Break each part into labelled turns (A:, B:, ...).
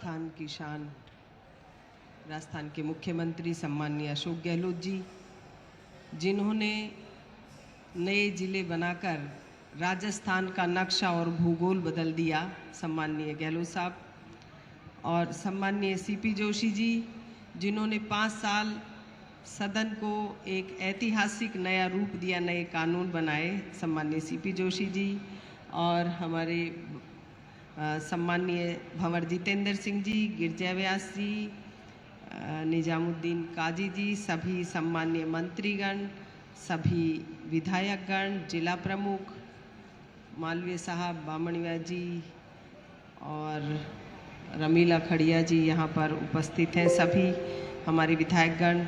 A: राजस्थान की शान, राजस्थान के मुख्यमंत्री सम्माननीय अशोक गहलोत जी, जिन्होंने नए जिले बनाकर राजस्थान का नक्शा और भूगोल बदल दिया, सम्माननीय गहलोत साहब, और सम्माननीय सीपी जोशी जी, जिन्होंने 5 साल सदन को एक ऐतिहासिक नया रूप दिया, नए कानून बनाए, सम्माननीय सीपी जोशी जी, और हमारे सम्माननीय भंवर जितेंद्र सिंह जी, गिरजा व्यास जी, निजामुद्दीन काजी जी, सभी सम्माननीय मंत्रीगण, सभी विधायकगण, जिला प्रमुख मालवीय साहब, बामणिया जी और रमीला खड़िया जी यहाँ पर उपस्थित हैं, सभी हमारे विधायकगण।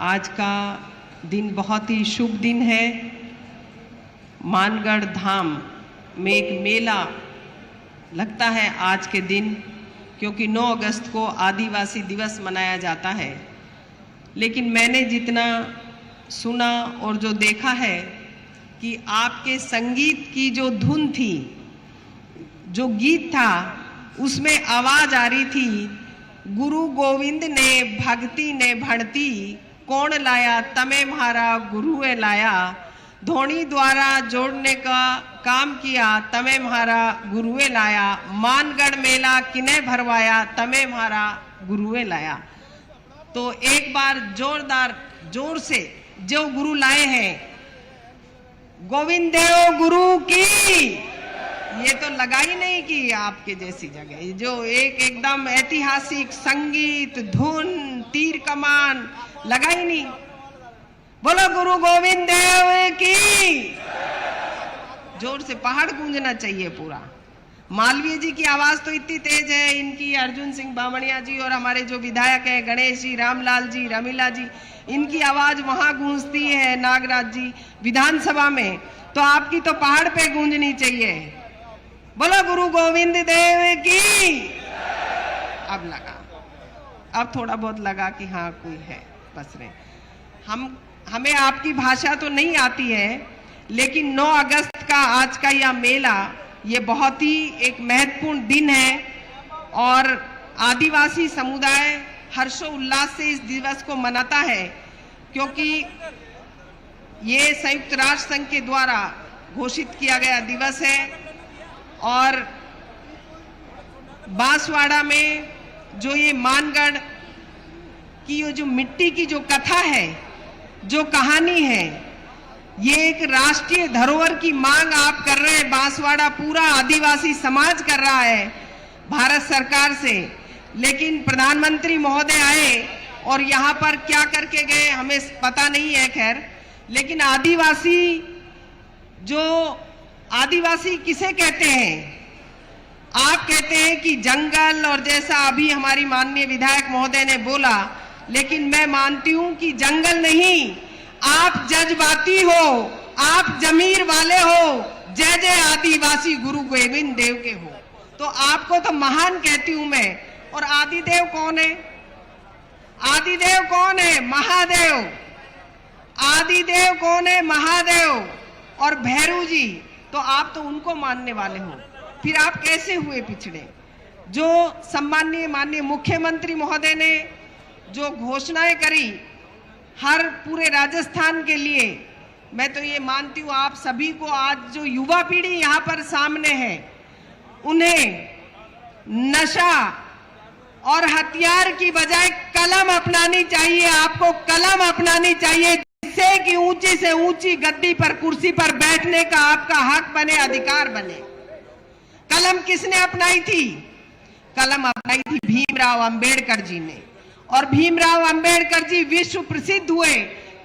A: आज का दिन बहुत ही शुभ दिन है। मानगढ़ धाम में एक मेला लगता है आज के दिन, क्योंकि 9 अगस्त को आदिवासी दिवस मनाया जाता है। लेकिन मैंने जितना सुना और जो देखा है कि आपके संगीत की जो धुन थी, जो गीत था, उसमें आवाज आ रही थी, गुरु गोविंद ने भक्ति ने भणती, कौन लाया तमे म्हारा गुरुए लाया, धोनी द्वारा जोड़ने का काम किया, तमे म्हारा गुरुए लाया, मानगढ़ मेला किने भरवाया, तमे म्हारा गुरुए लाया। तो एक बार जोरदार जोर से जो गुरु लाए हैं, गोविंद देव गुरु की, ये तो लगा ही नहीं कि आपके जैसी जगह, जो एक एकदम ऐतिहासिक संगीत धुन तीर कमान लगा ही नहीं। बोलो गुरु गोविंद देव की। जोर से पहाड़ गूंजना चाहिए पूरा। मालवीय जी की आवाज तो इतनी तेज है, इनकी अर्जुन सिंह बामणिया जी और हमारे जो विधायक हैं गणेश जी, रामलाल जी, रमीला जी, इनकी आवाज वहां गूंजती है, नागराज जी विधानसभा में, तो आपकी तो पहाड़ पे गूंजनी चाहिए। बोलो गुरु गोविंद देव की। अब लगा, अब थोड़ा बहुत लगा कि हाँ कोई है बस रहे। हमें आपकी भाषा तो नहीं आती है, लेकिन 9 अगस्त का आज का यह मेला, ये बहुत ही एक महत्वपूर्ण दिन है और आदिवासी समुदाय हर्षोल्लास से इस दिवस को मनाता है, क्योंकि ये संयुक्त राष्ट्र संघ के द्वारा घोषित किया गया दिवस है। और बांसवाड़ा में जो ये मानगढ़ की ये जो मिट्टी की जो कथा है, जो कहानी है, ये एक राष्ट्रीय धरोहर की मांग आप कर रहे हैं, बांसवाड़ा पूरा आदिवासी समाज कर रहा है भारत सरकार से। लेकिन प्रधानमंत्री महोदय आए और यहाँ पर क्या करके गए हमें पता नहीं है, खैर। लेकिन आदिवासी किसे कहते हैं? आप कहते हैं कि जंगल, और जैसा अभी हमारी माननीय विधायक महोदय ने बोला, लेकिन मैं मानती हूं कि जंगल नहीं, आप जज्बाती हो, आप जमीर वाले हो, जय जय आदिवासी गुरु गोविंद देव के हो, तो आपको तो महान कहती हूं मैं। और आदिदेव कौन है? आदिदेव कौन है? महादेव। आदिदेव कौन है? महादेव। और भैरू जी, तो आप तो उनको मानने वाले हो, फिर आप कैसे हुए पिछड़े? जो सम्माननीय माननीय मुख्यमंत्री महोदय ने जो घोषणाएं करी हर पूरे राजस्थान के लिए, मैं तो ये मानती हूँ आप सभी को, आज जो युवा पीढ़ी यहाँ पर सामने है, उन्हें नशा और हथियार की बजाय कलम अपनानी चाहिए। आपको कलम अपनानी चाहिए, जिससे कि ऊंची से ऊंची गद्दी पर, कुर्सी पर बैठने का आपका हक बने, अधिकार बने। कलम किसने अपनाई थी? कलम अपनाई थी भीमराव अंबेडकर जी ने। और भीमराव अंबेडकर जी विश्व प्रसिद्ध हुए,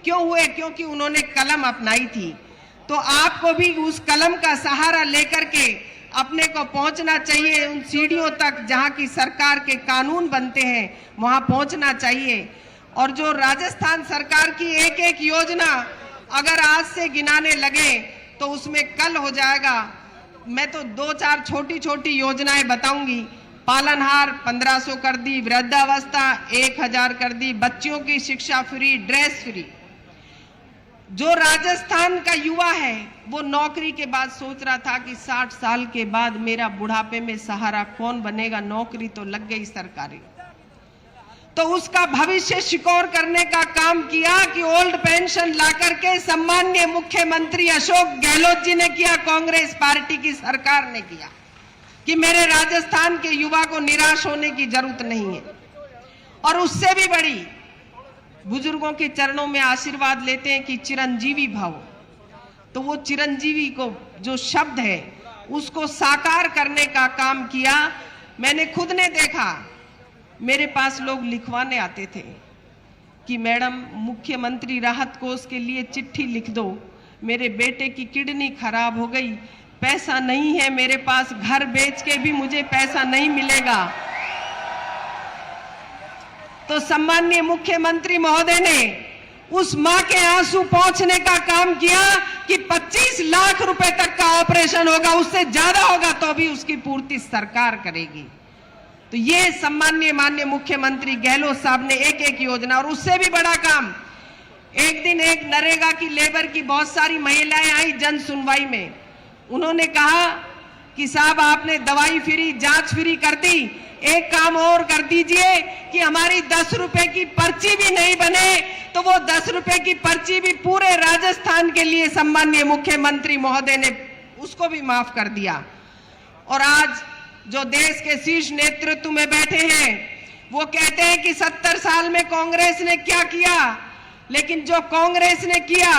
A: क्यों हुए? क्योंकि उन्होंने कलम अपनाई थी। तो आपको भी उस कलम का सहारा लेकर के अपने को पहुंचना चाहिए, उन सीढ़ियों तक जहां की सरकार के कानून बनते हैं, वहां पहुंचना चाहिए। और जो राजस्थान सरकार की एक एक योजना अगर आज से गिनाने लगे तो उसमें कल हो जाएगा। मैं तो 2-4 छोटी छोटी योजनाएं बताऊंगी। पालनहार 1500 कर दी, वृद्धावस्था 1000 कर दी, बच्चियों की शिक्षा फ्री, ड्रेस फ्री। जो राजस्थान का युवा है वो नौकरी के बाद सोच रहा था कि 60 साल के बाद मेरा बुढ़ापे में सहारा कौन बनेगा, नौकरी तो लग गई सरकारी, तो उसका भविष्य सिक्योर करने का काम किया कि ओल्ड पेंशन ला करके सम्माननीय मुख्यमंत्री अशोक गहलोत जी ने किया, कांग्रेस पार्टी की सरकार ने किया कि मेरे राजस्थान के युवा को निराश होने की जरूरत नहीं है। और उससे भी बड़ी, बुजुर्गों के चरणों में आशीर्वाद लेते हैं कि चिरंजीवी भव, तो वो चिरंजीवी को जो शब्द है उसको साकार करने का काम किया। मैंने खुद ने देखा, मेरे पास लोग लिखवाने आते थे कि मैडम मुख्यमंत्री राहत कोष के लिए चिट्ठी लिख दो, मेरे बेटे की किडनी खराब हो गई, पैसा नहीं है मेरे पास, घर बेच के भी मुझे पैसा नहीं मिलेगा। तो सम्माननीय मुख्यमंत्री महोदय ने उस मां के आंसू पहुंचने का काम किया कि 25 लाख रुपए तक का ऑपरेशन होगा, उससे ज्यादा होगा तो भी उसकी पूर्ति सरकार करेगी। तो ये सम्माननीय माननीय मुख्यमंत्री गहलोत साहब ने एक एक योजना, और उससे भी बड़ा काम, एक दिन एक नरेगा की लेबर की बहुत सारी महिलाएं आई जन सुनवाई में, उन्होंने कहा कि साहब आपने दवाई फ्री, जांच फ्री कर दी, एक काम और कर दीजिए कि हमारी 10 रुपए की पर्ची भी नहीं बने, तो वो 10 रुपए की पर्ची भी पूरे राजस्थान के लिए सम्माननीय मुख्यमंत्री महोदय ने उसको भी माफ कर दिया। और आज जो देश के शीर्ष नेतृत्व में बैठे हैं वो कहते हैं कि 70 साल में कांग्रेस ने क्या किया, लेकिन जो कांग्रेस ने किया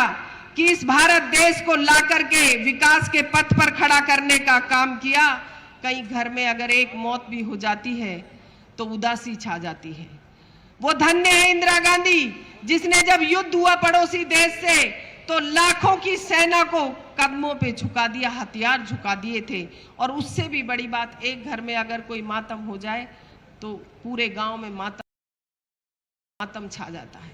A: कि इस भारत देश को ला करके विकास के पथ पर खड़ा करने का काम किया। कहीं घर में अगर एक मौत भी हो जाती है तो उदासी छा जाती है। वो धन्य है इंदिरा गांधी जिसने जब युद्ध हुआ पड़ोसी देश से तो लाखों की सेना को कदमों पे झुका दिया, हथियार झुका दिए थे। और उससे भी बड़ी बात, एक घर में अगर कोई मातम हो जाए तो पूरे गांव में मातम छा जाता है।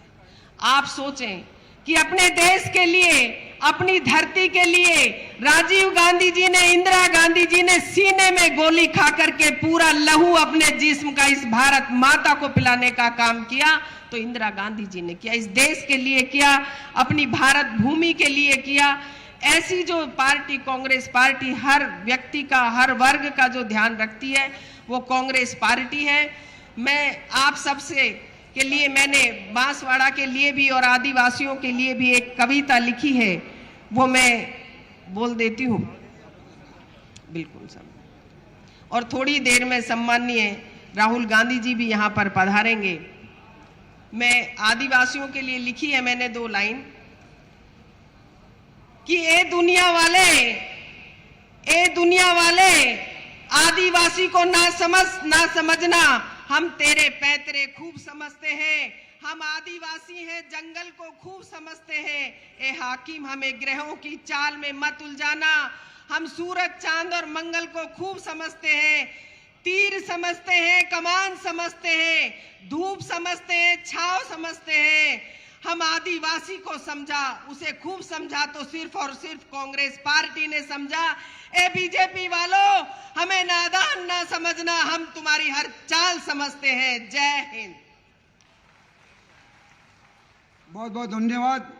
A: आप सोचें कि अपने देश के लिए, अपनी धरती के लिए राजीव गांधी जी ने, इंदिरा गांधी जी ने सीने में गोली खा करके पूरा लहू अपने जिस्म का इस भारत माता को पिलाने का काम किया, तो इंदिरा गांधी जी ने किया, इस देश के लिए किया, अपनी भारत भूमि के लिए किया। ऐसी जो पार्टी कांग्रेस पार्टी हर व्यक्ति का, हर वर्ग का जो ध्यान रखती है वो कांग्रेस पार्टी है। मैं आप सबसे के लिए, मैंने बांसवाड़ा के लिए भी और आदिवासियों के लिए भी एक कविता लिखी है, वो मैं बोल देती हूँ। बिल्कुल सब। और थोड़ी देर में सम्माननीय राहुल गांधी जी भी यहाँ पर पधारेंगे। मैं आदिवासियों के लिए लिखी है मैंने 2 लाइन कि ए दुनिया वाले आदिवासी को ना समझना, हम तेरे पैतरे खूब समझते हैं, हम आदिवासी हैं जंगल को खूब समझते हैं। ए हाकिम हमें ग्रहों की चाल में मत उलझाना, हम सूरज चांद और मंगल को खूब समझते हैं, तीर समझते हैं, कमान समझते हैं, धूप समझते हैं, छाव समझते हैं। हम आदिवासी को समझा, उसे खूब समझा तो सिर्फ और सिर्फ कांग्रेस पार्टी ने समझा। ए बीजेपी वालों, हमें नादान ना समझना, हम तुम्हारी हर चाल समझते हैं। जय हिंद।
B: बहुत बहुत धन्यवाद।